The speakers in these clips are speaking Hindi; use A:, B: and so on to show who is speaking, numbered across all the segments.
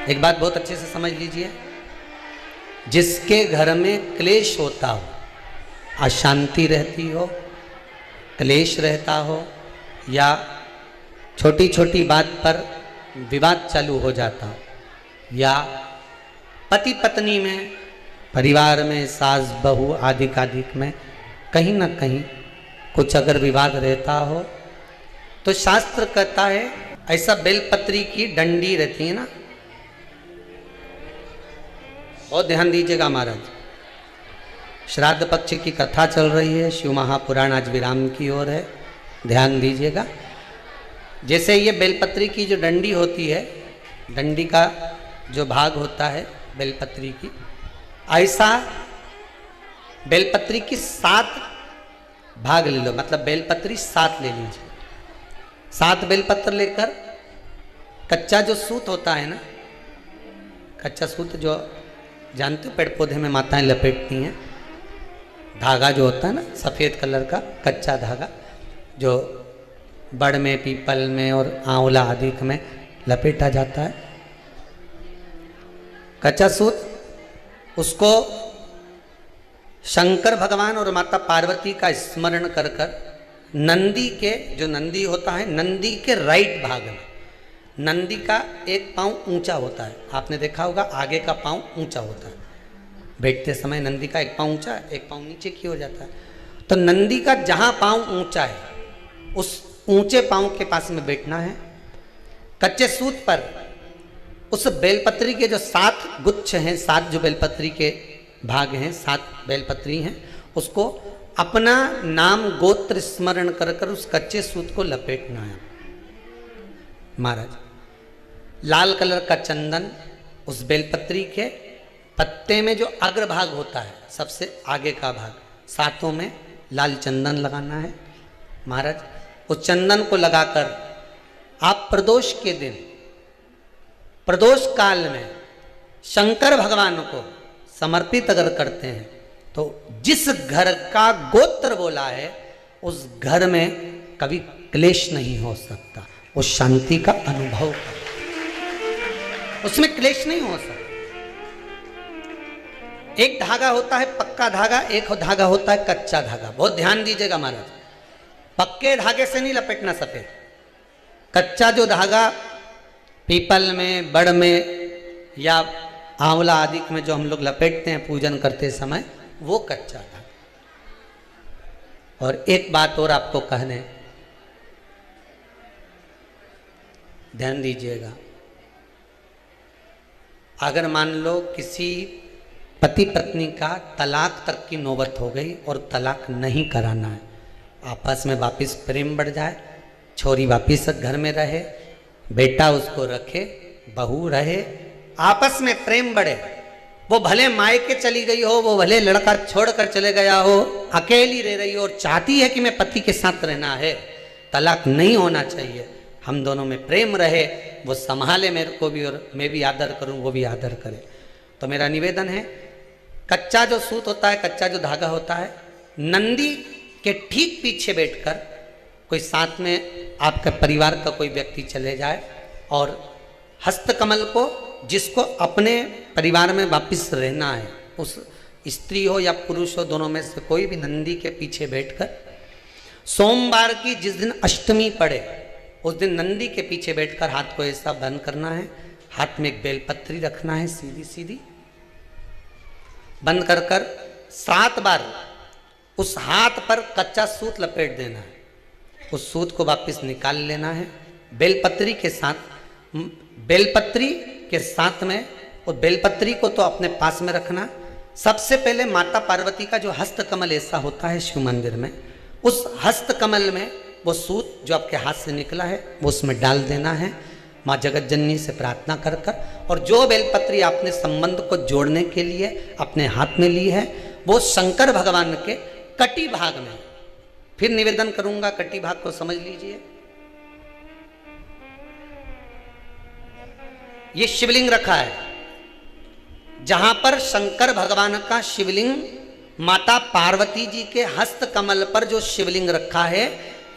A: एक बात बहुत अच्छे से समझ लीजिए, जिसके घर में क्लेश होता हो, अशांति रहती हो, क्लेश रहता हो, या छोटी छोटी बात पर विवाद चालू हो जाता हो, या पति पत्नी में, परिवार में, सास बहू आदि कादिक में कहीं ना कहीं कुछ अगर विवाद रहता हो, तो शास्त्र कहता है ऐसा बेलपत्री की डंडी रहती है ना, बहुत ध्यान दीजिएगा महाराज। श्राद्ध पक्ष की कथा चल रही है, शिव महापुराण आज विराम की ओर है, ध्यान दीजिएगा। जैसे ये बेलपत्री की जो डंडी होती है, डंडी का जो भाग होता है बेलपत्री की, ऐसा बेलपत्री की 7 भाग ले लो, मतलब बेलपत्री 7 ले लीजिए। 7 बेलपत्र लेकर कच्चा जो सूत होता है ना, कच्चा सूत जो जानते हो पेड़ पौधे में माताएं लपेटती हैं, धागा जो होता है ना सफ़ेद कलर का कच्चा धागा, जो बड़ में, पीपल में और आंवला आदि में लपेटा जाता है, कच्चा सूत, उसको शंकर भगवान और माता पार्वती का स्मरण कर कर नंदी के, जो नंदी होता है, नंदी के राइट भाग में, नंदी का एक पांव ऊंचा होता है, आपने देखा होगा आगे का पांव ऊंचा होता है, बैठते समय नंदी का एक पांव ऊंचा है, एक पांव नीचे की हो जाता है। तो नंदी का जहां पांव ऊंचा है उस ऊंचे पांव के पास में बैठना है। कच्चे सूत पर उस बेलपत्री के जो 7 गुच्छ हैं, 7 जो बेलपत्री के भाग हैं, 7 बेलपत्री हैं, उसको अपना नाम गोत्र स्मरण कर कर उस कच्चे सूत को लपेटना है महाराज। लाल कलर का चंदन उस बेलपत्री के पत्ते में जो अग्रभाग होता है, सबसे आगे का भाग, 7 में लाल चंदन लगाना है महाराज। उस चंदन को लगाकर आप प्रदोष के दिन, प्रदोष काल में शंकर भगवान को समर्पित अगर करते हैं तो जिस घर का गोत्र बोला है उस घर में कभी क्लेश नहीं हो सकता, उस शांति का अनुभव कर, उसमें क्लेश नहीं हो सकता। एक धागा होता है पक्का धागा, एक धागा होता है कच्चा धागा, बहुत ध्यान दीजिएगा महाराज। पक्के धागे से नहीं लपेटना सफेद, कच्चा जो धागा पीपल में, बड़ में या आंवला आदि में जो हम लोग लपेटते हैं पूजन करते समय, वो कच्चा धागा। और एक बात और आपको कहने, ध्यान दीजिएगा, अगर मान लो किसी पति पत्नी का तलाक तक की नौबत हो गई और तलाक नहीं कराना है, आपस में वापिस प्रेम बढ़ जाए, छोरी वापिस घर में रहे, बेटा उसको रखे, बहू रहे, आपस में प्रेम बढ़े, वो भले मायके चली गई हो, वो भले लड़का छोड़कर चले गया हो, अकेली रह रही हो और चाहती है कि मैं पति के साथ रहना है, तलाक नहीं होना चाहिए, हम दोनों में प्रेम रहे, वो संभाले मेरे को भी और मैं भी आदर करूं, वो भी आदर करे। तो मेरा निवेदन है, कच्चा जो सूत होता है, कच्चा जो धागा होता है, नंदी के ठीक पीछे बैठकर कोई साथ में आपके परिवार का कोई व्यक्ति चले जाए और हस्तकमल को, जिसको अपने परिवार में वापिस रहना है, उस स्त्री हो या पुरुष हो, दोनों में से कोई भी नंदी के पीछे बैठकर, सोमवार की जिस दिन अष्टमी पड़े उस दिन नंदी के पीछे बैठकर हाथ को ऐसा बंद करना है, हाथ में एक बेलपत्री रखना है, सीधी सीधी बंद कर कर 7 बार उस हाथ पर कच्चा सूत लपेट देना है, उस सूत को वापस निकाल लेना है बेलपत्री के साथ, बेलपत्री के साथ में, और बेलपत्री को तो अपने पास में रखना। सबसे पहले माता पार्वती का जो हस्तकमल ऐसा होता है शिव मंदिर में, उस हस्तकमल में वो सूत जो आपके हाथ से निकला है वो उसमें डाल देना है, माँ जगत जननी से प्रार्थना कर कर, और जो बेलपत्री आपने संबंध को जोड़ने के लिए अपने हाथ में ली है वो शंकर भगवान के कटी भाग में, फिर निवेदन करूंगा कटी भाग को समझ लीजिए। ये शिवलिंग रखा है, जहां पर शंकर भगवान का शिवलिंग, माता पार्वती जी के हस्त कमल पर जो शिवलिंग रखा है,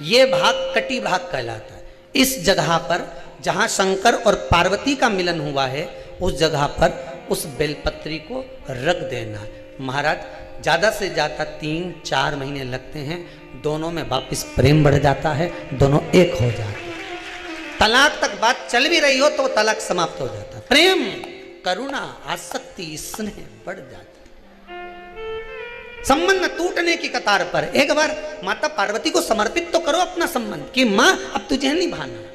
A: ये भाग कटी भाग कहलाता है। इस जगह पर जहां शंकर और पार्वती का मिलन हुआ है उस जगह पर उस बेलपत्री को रख देना। महाराज ज़्यादा से ज़्यादा 3-4 महीने लगते हैं, दोनों में वापस प्रेम बढ़ जाता है, दोनों एक हो जाते हैं। तलाक तक बात चल भी रही हो तो तलाक समाप्त हो जाता है। प्रेम, करुणा, आसक्ति, स्नेह बढ़ जाता है। संबंध टूटने की कतार पर एक बार माता पार्वती को समर्पित तो करो अपना संबंध कि मां अब तुझे निभाना।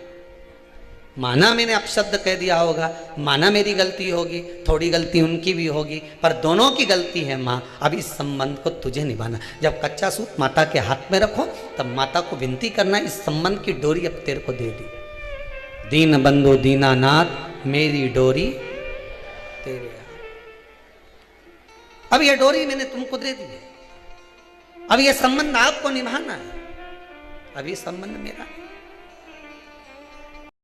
A: माना मैंने अपशब्द कह दिया होगा, माना मेरी गलती होगी, थोड़ी गलती उनकी भी होगी, पर दोनों की गलती है माँ, अब इस संबंध को तुझे निभाना। जब कच्चा सूत माता के हाथ में रखो तब माता को विनती करना, इस संबंध की डोरी अब तेरे को दे दी। दीन बंधु दीनानाथ मेरी डोरी तेरे, अब यह डोरी मैंने तुमको दे दी है, अब यह संबंध आपको निभाना है, अब ये संबंध मेरा